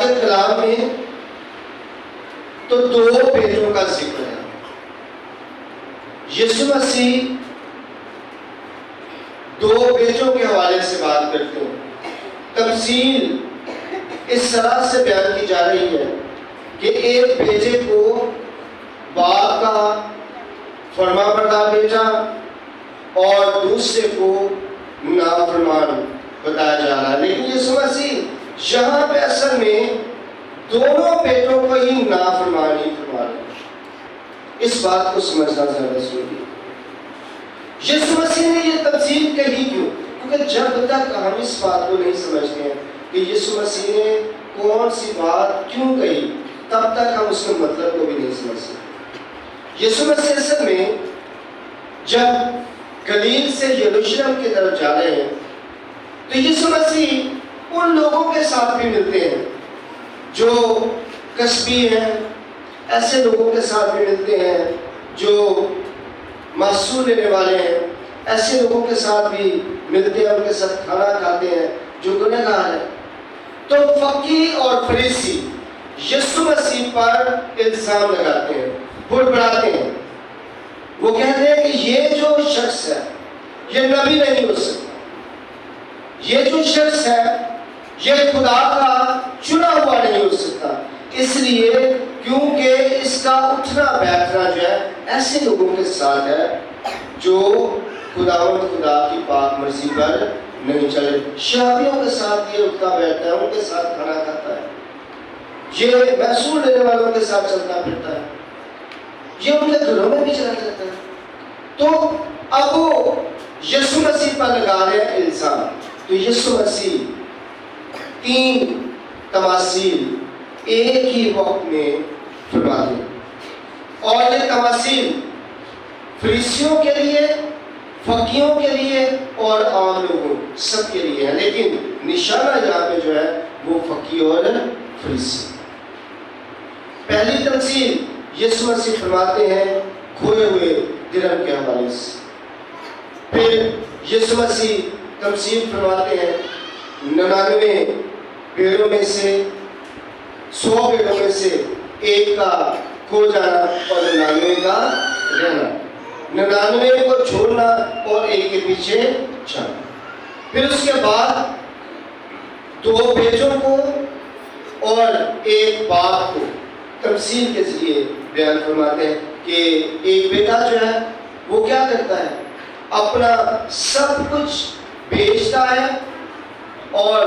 पाक कलाम में तो 2 बेटों का जिक्र है। यीशु मसीह 2 बेटों के हवाले से बात करते हैं। तमसील इस तरह से बयान की जा रही है कि एक बेटे को बाप का फरमाबरदार बेटा और दूसरे को नाफरमान बताया जा रहा है। लेकिन यीशु मसीह यहाँ पे असल में दोनों बेटों को ही नाफरमान ही फरमा रहे हैं। इस बात को समझना ज्यादा जरूरी है। यीशु मसीह ने ये तफसील कही क्यों? क्योंकि जब तक हम इस बात को नहीं समझते हैं कि यीशु मसीह ने कौन सी बात क्यों कही, तब तक हम उसके मतलब को भी नहीं समझ सकते। यीशु मसीह असल में जब गलील से यरूशलेम की तरफ जा रहे हैं तो यीशु मसीह उन लोगों के साथ भी मिलते हैं जो कस्बी हैं, ऐसे लोगों के साथ भी मिलते हैं जो मासूल लेने वाले हैं, ऐसे लोगों के साथ भी मिलते हैं, उनके साथ खाना खाते हैं जो गुनहगार हैं। तो फकीह और फरीसी यीशु मसीह पर इल्जाम लगाते हैं, बुड़बड़ाते हैं। वो कहते हैं कि ये जो शख्स है ये नबी नहीं हो सकता, ये जो शख्स है ये खुदा का चुना हुआ नहीं हो सकता, इसलिए क्योंकि इसका उठना बैठना जो है ऐसे लोगों के साथ है जो खुदा की पाक मर्जी पर नहीं चले। शराबियों के साथ ये उठता बैठता है, उनके साथ खाना खाता है, ये महसूल लेने वालों के साथ चलता फिरता है, ये उनके घरों में भी चला जाता है। तो अब वो यीशु मसीह पर लगा रहे हैं इल्जाम। तो यीशु मसीह 3 तमासील एक ही वक्त में फरमाते हैं और ये तमासील फरीसियों के लिए, फकीहों के लिए और आम लोगों सब के लिए है। लेकिन निशाना यहाँ पे जो है वो फकीह और फरीसी। पहली तमसील यीशु मसीह फरमाते हैं खोए हुए दिरहम के हवाले से। फिर यीशु मसीह तमसील फरमाते हैं 99 भेड़ों में से 100 भेड़ों में से एक का खो जाना और 99 का रहना, 99 को छोड़ना और एक के पीछे चलना। फिर उसके बाद 2 बेटों को और एक बाप को तमसील के जरिए बयान फरमाते हैं कि एक बेटा जो है वो क्या करता है, अपना सब कुछ बेचता है और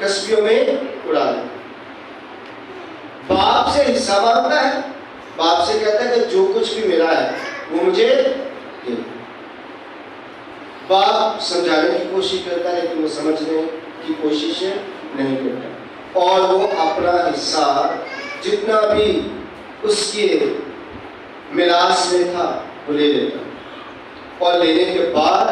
कस्बियों में उड़ा देता है। बाप से हिस्सा मांगता है, बाप से कहता है कि जो कुछ भी मिला है वो मुझे दे। बाप समझाने की कोशिश करता है लेकिन वो समझने की कोशिश नहीं करता और वो अपना हिस्सा जितना भी उसके मिरास में था वो ले लेता और लेने के बाद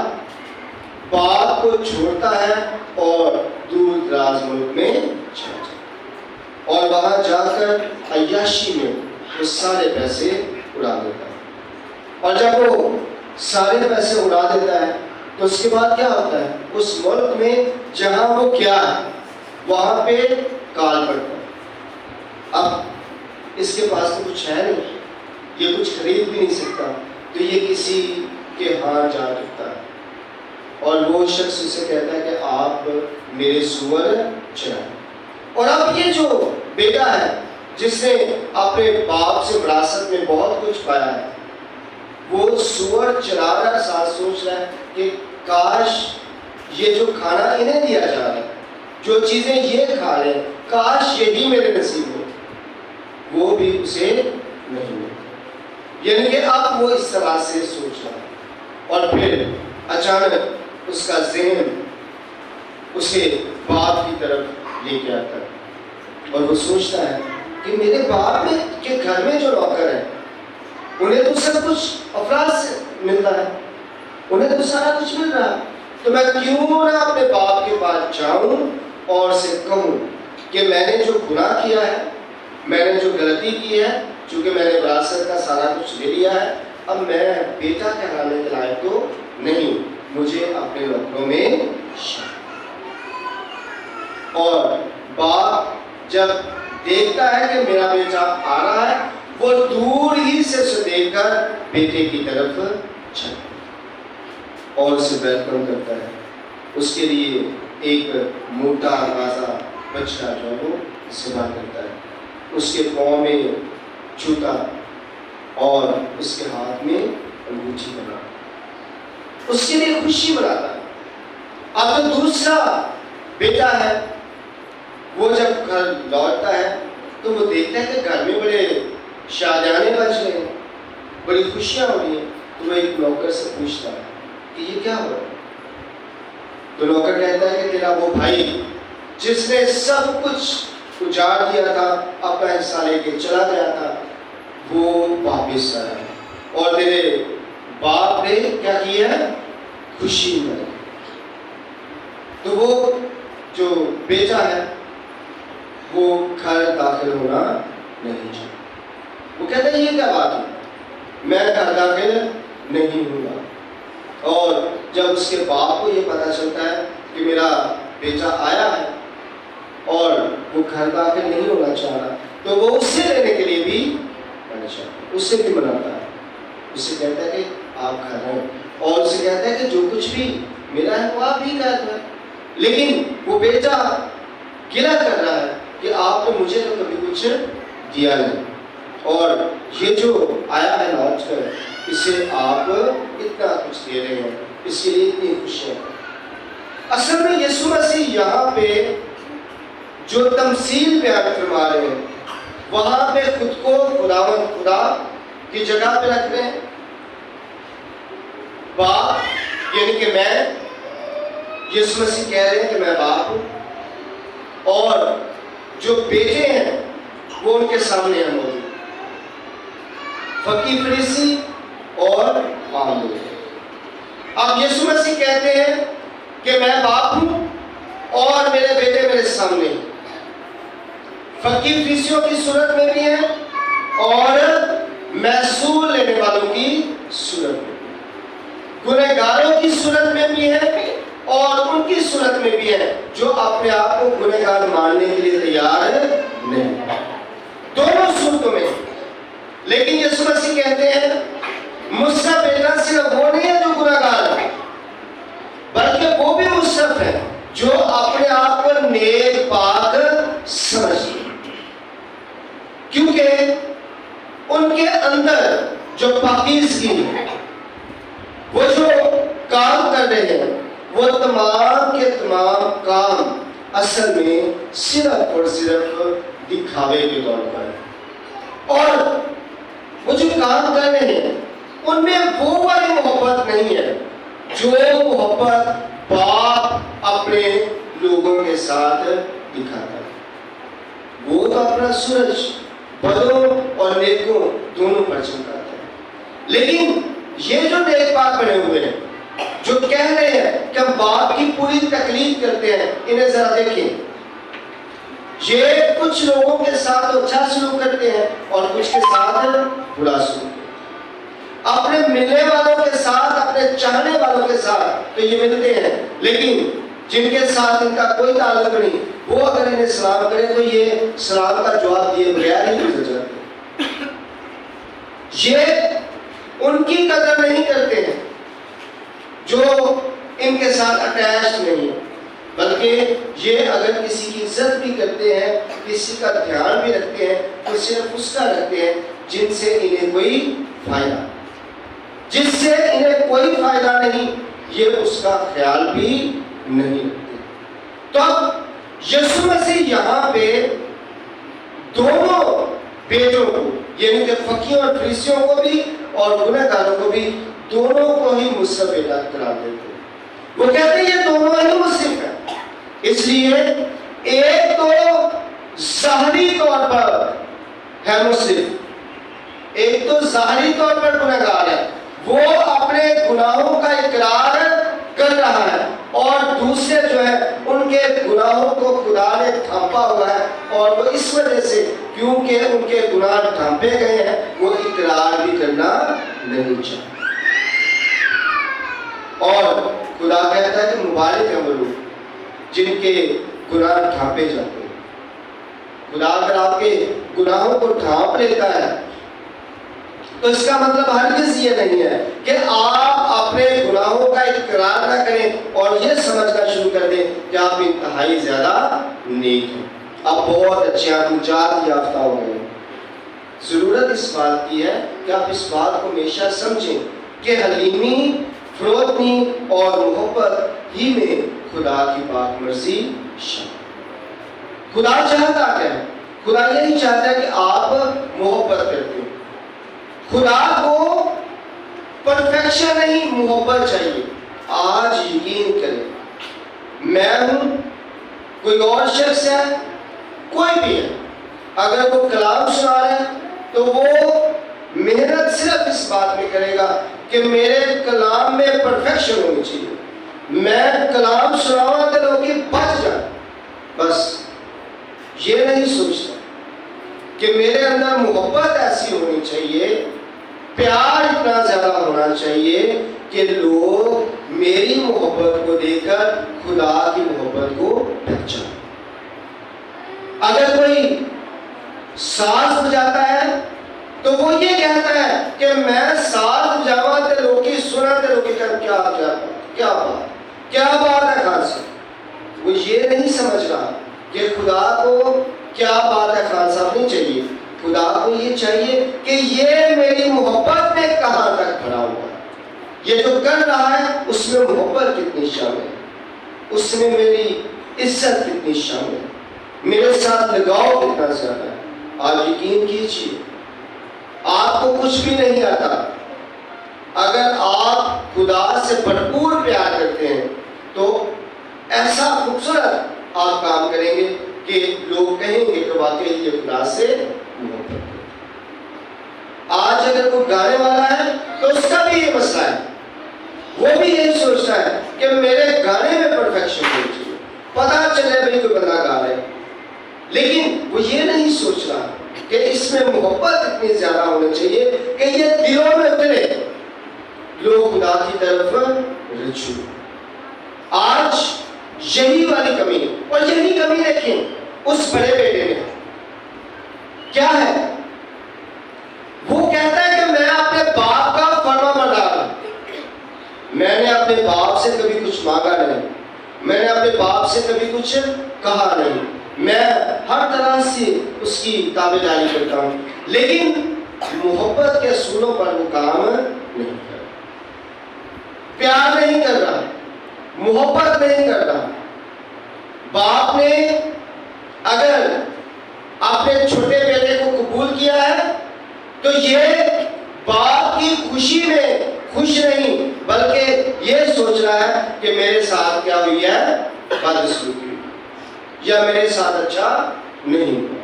बाप को छोड़ता है और दूर दराज मुल्क में चला जाता और वहां जाकर अय्याशी में वो सारे पैसे उड़ा देता है। और जब वो सारे पैसे उड़ा देता है तो उसके बाद क्या होता है, उस मुल्क में जहां वो क्या है वहां पे काल पड़ता है। अब इसके पास तो कुछ है नहीं, ये कुछ खरीद भी नहीं सकता, तो ये किसी के हाथ जा टिकता है और वो शख्स उसे कहता है कि आप मेरे सुअर चराएं। और अब ये जो बेटा है जिसने अपने बाप से विरासत में बहुत कुछ पाया है, वो सुअर चरा रहा साथ सोच रहा है कि काश ये जो खाना इन्हें दिया जा रहा है, जो चीजें ये खा रहे हैं, काश यही मेरे नसीब हो, वो भी उसे नहीं मिलता। यानी कि अब वो इस तरह से सोच रहा है और फिर अचानक उसका ज़हन उसे बाप की तरफ लेके आता है और वो सोचता है कि मेरे बाप में के घर में जो नौकर है उन्हें तो सब कुछ अफराज से मिलता है, उन्हें तो सारा कुछ मिल रहा है, तो मैं क्यों ना अपने बाप के पास जाऊं और से कहूं कि मैंने जो गुनाह किया है, मैंने जो गलती की है, चूंकि मैंने विरासत का सारा कुछ ले लिया है, अब मैं बेटा कहलाने के लायक तो नहीं, मुझे अपने नौकरों में और बाप जब देखता है कि मेरा बेटा आ रहा है, वो दूर ही से उसे देखकर बेटे की तरफ चलता और उसे वेलकम करता है। उसके लिए एक मोटा ताजा बछड़ा जो है वो सेवा करता है, उसके पाँव में जूता और उसके हाथ में अंगूठी बना, उसके लिए खुशी मनाता है। अब तो दूसरा बेटा है, वो जब घर लौटता है तो वो देखता है कि घर में बड़े शादियाने बज रहे हैं, बड़ी खुशियां हो रही हैं। तो वो एक नौकर से पूछता है कि ये क्या हो रहा है? तो नौकर कहता है कि तेरा वो भाई जिसने सब कुछ उजाड़ दिया था, अपना हिस्सा लेके चला गया था, वो वापिस आया और तेरे बाप ने क्या किया? खुशी मनाई। तो वो जो बेटा है वो घर दाखिल होना नहीं चाहिए। वो कहता है ये क्या बात है, मैं घर दाखिल नहीं हूँगा। और जब उसके बाप को ये पता चलता है कि मेरा बेटा आया है और वो घर दाखिल नहीं होना चाह रहा, तो वो उससे लेने के लिए भी उससे भी मनाता है। उससे कहता है कि आप घर आए, और उससे कहता है कि जो कुछ भी मेरा है वो आप ही का है। लेकिन वो बेटा गिला कर रहा है कि आपने मुझे तो कभी कुछ दिया नहीं, और ये जो आया है लौट कर, इसे आप इतना कुछ दे रहे हैं, इसके लिए इतनी खुशियाँ। असल में यीशु मसीह यहाँ पे जो तमसील बयान फरमा रहे हैं, वहाँ पे खुद को खुदावंद खुदा की जगह पे रख रहे हैं। बाप यानी कि मैं, यीशु मसीह कह रहे हैं कि मैं बाप हूँ, और जो बेटे हैं वो उनके सामने हैं मौजूद, फकीर फरीसी और आम लोग। अब यीशु मसीह कहते हैं कि मैं बाप हूँ और मेरे बेटे मेरे सामने हैं। फकीर फरीसियों की सूरत में भी है और महसूल लेने वालों की सूरत में, गुनहगारों की सूरत में भी है और उनकी सूरत में भी है जो अपने आप को गुनहगार मानने के लिए तैयार नहीं, दोनों सूरतों में। लेकिन यीशु मसीह कहते हैं मुझसे बेटा सिर्फ वो नहीं है जो गुनहगार है, बल्कि वो भी मुसरफ है जो अपने आप को नेक पाक समझे, क्योंकि उनके अंदर जो पाकीज़गी है, वो जो काम कर रहे हैं, वो तमाम के तमाम काम असल में सिर्फ और सिर्फ दिखावे के तौर पर है। और वो जो काम कर रहे हैं उनमें वो वाली मोहब्बत नहीं है जो मोहब्बत बाप अपने लोगों के साथ दिखाता है। वो तो अपना सूरज बदों और नेकों दोनों पर चमकाता है। लेकिन ये जो नेक पाक बने हुए हैं, जो कह रहे हैं कि हम बाप की पूरी तकलीफ करते हैं, इन्हें जरा देखें। ये कुछ लोगों के साथ अच्छा सलूक करते हैं और कुछ के साथ बुरा सलूक। अपने मिलने वालों के साथ, अपने चाहने वालों के साथ तो ये मिलते हैं, लेकिन जिनके साथ इनका कोई ताल्लुक नहीं, वो अगर इन्हें सलाम करें तो ये सलाम का जवाब दिए बगैर ही गुजर जाते हैं। ये उनकी कदर नहीं करते हैं जो इनके साथ अटैच नहीं है, बल्कि ये अगर किसी की इज्जत भी करते हैं, किसी का ध्यान भी रखते हैं, तो सिर्फ उसका रखते हैं जिनसे इन्हें कोई फायदा, जिससे इन्हें कोई फायदा नहीं, ये उसका ख्याल भी नहीं रखते। तो अब यीशु मसीह यहाँ पे दोनों बेटों को, यानी कि फकीरों और फरीसियों को भी और गुनहगारों को भी, दोनों को ही मुझसे बेटा करार देते। वो कहते हैं ये दोनों ही मुस्लिम है, इसलिए एक तो ज़ाहिरी तौर पर है मुस्लिम, एक तो ज़ाहिरी तौर पर गुनहगार है, वो अपने गुनाहों का इकरार कर रहा है, और दूसरे जो है उनके गुनाहों को खुदा ने ढांपा हुआ है, और वो इस वजह से, क्योंकि उनके गुनाह ढांपे गए हैं, वो इकरार भी करना नहीं चाहते। और खुदा कहता है कि मुबारक है वो लोग जिनके गुनाह ढांपे जाते हैं। खुदा अगर आपके गुनाहों को ढांप लेता है तो इसका मतलब हरगिज़ ये नहीं है कि आप अपने गुनाहों का इकरार ना करें और ये समझना शुरू कर दें कि आप इंतहाई ज्यादा नेक हैं, आप बहुत अच्छे, आप निजात याफ्ता हो गए। जरूरत इस बात की है कि आप इस बात को हमेशा समझें कि हलीमी, फरोतनी और मोहब्बत ही में खुदा की पाक मर्जी शामिल। खुदा चाहता क्या है? खुदा यही चाहता है कि आप मोहब्बत करते हो। खुदा को परफेक्शन नहीं, मोहब्बत चाहिए। आज यकीन करें, मैं हूं, कोई और शख्स है, कोई भी है, अगर वो कलाम सुना रहा है तो वो मेहनत सिर्फ इस बात में करेगा कि मेरे कलाम में परफेक्शन होनी चाहिए। मैं कलाम सुनावा तो लोग बच जाए, बस ये नहीं सोचता कि मेरे अंदर मोहब्बत ऐसी होनी चाहिए, प्यार इतना ज्यादा होना चाहिए कि लोग मेरी मोहब्बत को देखकर खुदा की मोहब्बत को पहचाने। अगर कोई साज बजाता है तो वो ये कहता है कि मैं साज बजावा ते लोकी सुना ते लोकी कर क्या क्या क्या बात क्या बात है खान साहब। वो ये नहीं समझ रहा कि खुदा को क्या बात है खान साहब नहीं चाहिए। खुदा को ये चाहिए कि ये मेरी मोहब्बत में कहां तक भरा हुआ है, ये जो कर रहा है उसमें मोहब्बत कितनी शामिल है, उसमें मेरी इज्जत कितनी शामिल है, मेरे साथ लगाव कितना ज्यादा है। आप यकीन कीजिए, आपको कुछ भी नहीं आता, अगर आप खुदा से भरपूर प्यार करते हैं तो ऐसा खूबसूरत आप काम करेंगे कि लोग कहेंगे कि वाकई ये खुदा से मोहब्बत है। आज अगर कोई गाने वाला है तो उसका भी ये मसला है, वो भी यही सोचता है कि मेरे गाने में परफेक्शन होनी चाहिए, पता चले भाई कोई बंदा गा रहा है, लेकिन वो ये नहीं सोच रहा कि इसमें मोहब्बत इतनी ज्यादा होनी चाहिए कि ये दिलों में उतरे, लोग खुदा की तरफ रुझू। आज यही वाली कमी है, और यही कमी देखें उस बड़े बेटे में क्या है। वो कहता है कि मैं अपने बाप का फरमाबरदार हूं, मैंने अपने बाप से कभी कुछ मांगा नहीं, मैंने अपने बाप से कभी कुछ कहा नहीं, मैं हर तरह से उसकी ताबेदारी करता हूं, लेकिन मोहब्बत के असूलों पर वो काम नहीं कर रहा, प्यार नहीं कर रहा, मोहब्बत नहीं कर रहा। बाप ने अगर अपने छोटे बेटे को कबूल किया है तो ये बाप की खुशी में खुश नहीं, बल्कि ये सोच रहा है कि मेरे साथ क्या हुई है, बदसलूकी या मेरे साथ अच्छा नहीं हुआ।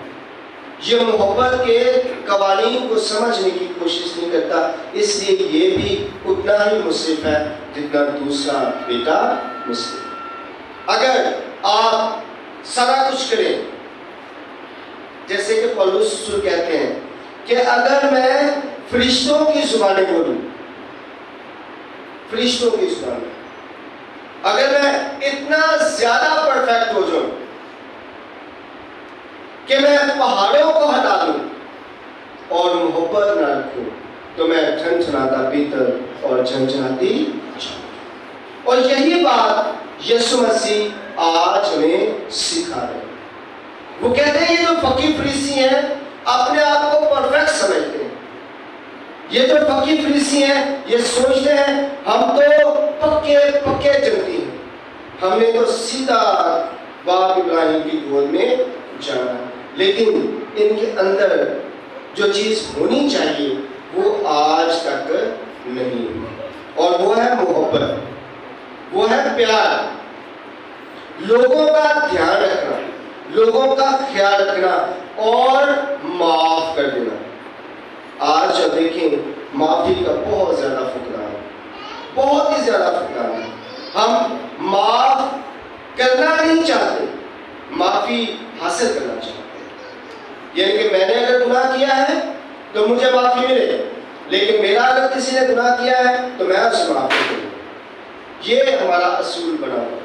ये मोहब्बत के कवानीन को समझने की कोशिश नहीं करता, इसलिए ये भी उतना ही मुसीब है जितना दूसरा बेटा मुसीब। अगर आप सारा कुछ करें, जैसे कि पौलुस रसूल कहते हैं कि अगर मैं फरिश्तों की जुबानें बोलूं, फरिश्तों की जुबानें, अगर मैं इतना ज्यादा परफेक्ट हो जाऊं कि मैं पहाड़ों को हटा दूं और मोहब्बत ना रखूं, तो मैं झनझनाता पीतल और झनझनाती। और यही बात यीशु मसीह आज हमें सिखा रहे हैं। वो कहते हैं ये जो फकीर फरीसी हैं अपने आप को परफेक्ट समझते हैं, ये जो फकीर फरीसी हैं ये सोचते हैं हम तो पक्के पक्के जन्नती हैं, हमने तो सीधा बाप इब्राहिम की गोद में जाना, लेकिन इनके अंदर जो चीज होनी चाहिए वो आज तक नहीं है, और वो है मोहब्बत, वो है प्यार, लोगों का ध्यान रखना, लोगों का ख्याल रखना और माफ कर देना। आज जब देखें माफी का बहुत ज्यादा फुकरान है, बहुत ही ज्यादा फुकरान है। हम माफ करना नहीं चाहते, माफी हासिल करना चाहते हैं। यानी कि मैंने अगर गुनाह किया है तो मुझे माफी मिले, लेकिन मेरा अगर किसी ने गुनाह किया है तो मैं उसे माफ करूँ। ये हमारा असूल बना हुआ है।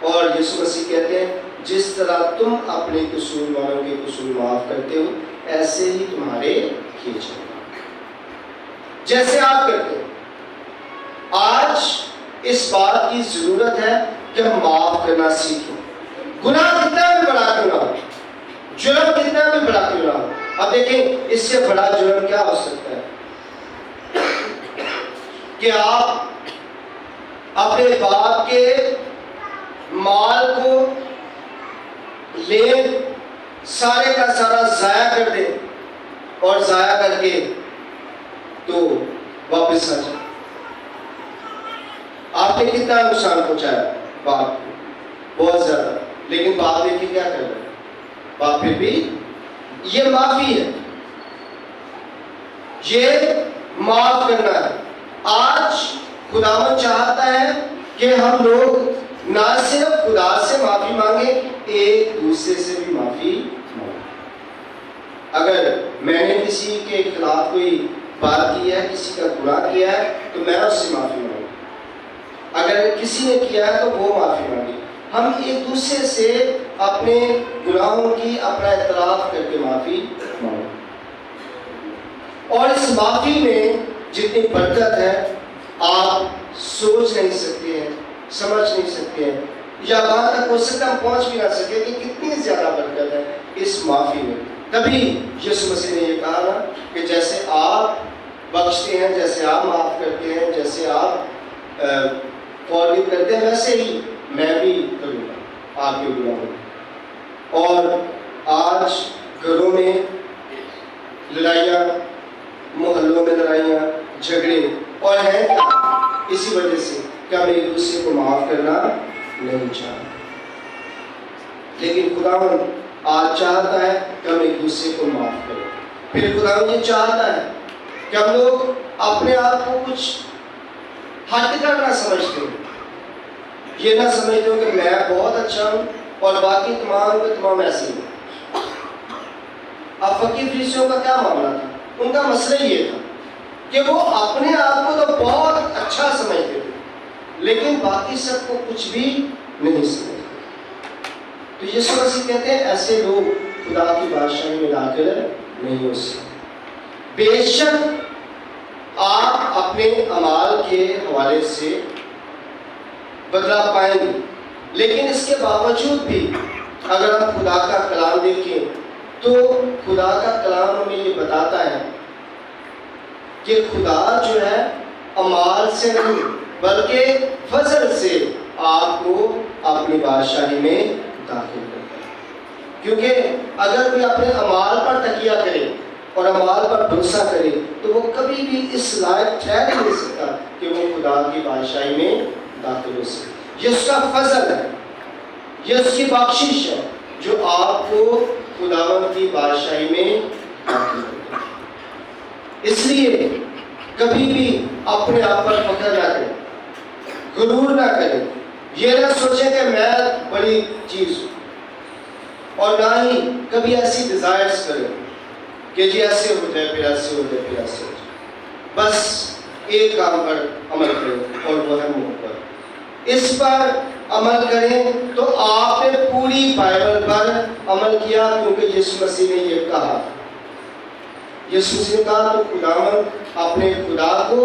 और यीशु मसीह कहते हैं जिस तरह तुम अपने कसूरवारों के कसूर माफ करते हो, ऐसे ही तुम्हारे किए जाएंगे जैसे आप करते हो। आज इस बात की जरूरत है कि हम माफ करना सीखें। गुनाह कितना भी बड़ा क्यों ना हो, जुर्म कितना भी बड़ा क्यों ना हो। अब देखें, इससे बड़ा जुर्म क्या हो सकता है कि आप अपने बाप के माल को ले सारे का सारा जाया कर दे और जाया करके तो वापस आ जाए। आपने कितना नुकसान पहुंचाया बाप को, बहुत ज्यादा, लेकिन बाप देखिए क्या कर रहा है। बाप फिर भी, ये माफी है, ये माफ करना है। आज खुदावन चाहता है कि हम लोग ना सिर्फ खुदा से माफी मांगे, एक दूसरे से भी माफी मांगे। अगर मैंने किसी के खिलाफ कोई बात की है, किसी का गुनाह किया है, तो मैं उससे माफी मांगू। अगर किसी ने किया है तो वो माफी मांगे। हम एक दूसरे से अपने गुनाहों की अपना इतराफ करके माफी मांगे। और इस माफी में जितनी बरकत है आप सोच नहीं सकते हैं, समझ नहीं सकते हैं, या वहां तक हो सकता हम पहुंच भी ना सके कि कितनी ज्यादा बरकत है इस माफी में। तभी यीशु मसीह ने ये कहा ना कि जैसे आप बख्शते हैं, जैसे आप माफ करते हैं, जैसे आप फॉरगिव करते हैं, वैसे ही मैं भी करूँगा आपके गुनाहों। और आज घरों में लड़ाइयाँ, मोहल्लों में लड़ाइयाँ, झगड़े, और है इसी वजह से कि हम एक दूसरे को माफ करना नहीं चाहते। लेकिन खुदावन आज चाहता है कि हम एक दूसरे को माफ करें। फिर खुदावन ये चाहता है कि हम लोग अपने आप को कुछ हट कर ना समझते हो, ये ना समझते हो कि मैं बहुत अच्छा हूँ और बाकी तमाम के तमाम ऐसे ही। अब फकीर फरीसियों का क्या मामला था? उनका मसला ये था कि वो अपने आप को तो बहुत अच्छा समझते थे, लेकिन बाकी सबको कुछ भी नहीं समझते। तो यीशु मसीह कहते हैं ऐसे लोग खुदा की बादशाही में दाखिल नहीं हो सकते। बेशक आप अपने अमाल के हवाले से बदला पाएंगे, लेकिन इसके बावजूद भी अगर हम खुदा का कलाम देखें तो खुदा का कलाम हमें ये बताता है कि खुदा जो है अमाल से नहीं बल्कि फजल से आपको अपनी बादशाही में दाखिल करता है। क्योंकि अगर कोई अपने अमाल पर तकिया करे और अमाल पर भरोसा करे तो वो कभी भी इस लायक ठहर नहीं सकता कि वो खुदा की बादशाही में दाखिल हो सके। ये उसका फजल है, ये उसकी बख्शिश है जो आपको खुदावंद की बादशाही में दाखिल करता है। इसलिए कभी भी अपने आप पर फख्र ना करें, गुरूर ना करें, ये ना सोचें कि मैं बड़ी चीज हूँ, और ना ही कभी ऐसी डिजायर्स करें कि जी ऐसे हो जाए, फिर ऐसे हो जाए, फिर ऐसे हो जाए। बस एक काम पर अमल करें और वो है मोहब्बत। इस पर अमल करें तो आपने पूरी बाइबल पर अमल किया, क्योंकि यीशु मसीह ने ये कहा। यीशु मसीह ने कहा तो खुदावन अपने खुदा को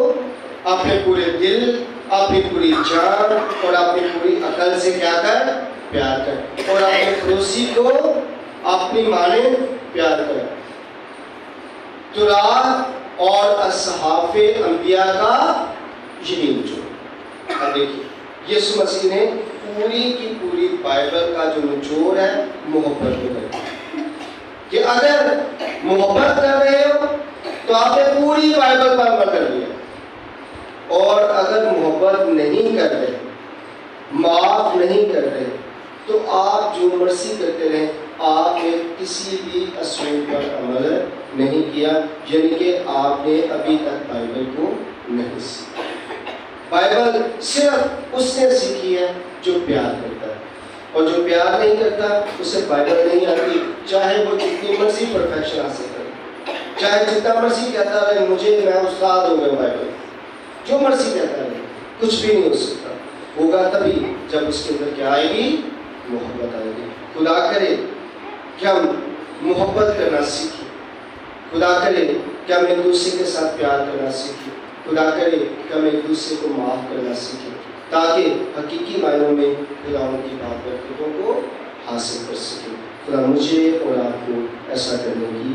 अपने पूरे दिल, अपनी पूरी जान और अपनी पूरी अकल से क्या कर? प्यार कर, और अपने पड़ोसी को अपनी माने प्यार कर। तुरात और असहाफे अंबिया का यही निचोड़। अब देखिए यीशु मसीह ने पूरी की पूरी बाइबल का जो निचोड़ है मोहब्बत में है कि अगर मोहब्बत कर रहे हो तो आपने पूरी बाइबल पर अमल कर लिया, और अगर मोहब्बत नहीं कर रहे, माफ नहीं कर रहे, तो आप जो मर्जी करते रहे, आपने किसी भी असूल पर अमल नहीं किया, यानी कि आपने अभी तक बाइबल को नहीं सीखा। बाइबल सिर्फ उसने सीखी है जो प्यार करता है, और जो प्यार नहीं करता उसे बाइबल नहीं आती, चाहे वो जितनी मर्जी परफेक्शन हासिल करे, चाहे जितना मर्जी कहता रहे मुझे मैं उस्ताद हो गया बाइबल, जो मर्जी कहता रहे, कुछ भी नहीं हो सकता। होगा तभी जब उसके अंदर क्या आएगी? मोहब्बत आएगी। खुदा करे कि हम मोहब्बत करना सीखें, खुदा करे कि हम एक दूसरे के साथ प्यार करना सीखें, खुदा करे कि हम एक दूसरे को माफ़ करना सीखें, ताकि हकीकी मायनों में खुदा उनकी बरकतों को हासिल कर सकें। खुदा मुझे और आपको ऐसा करने की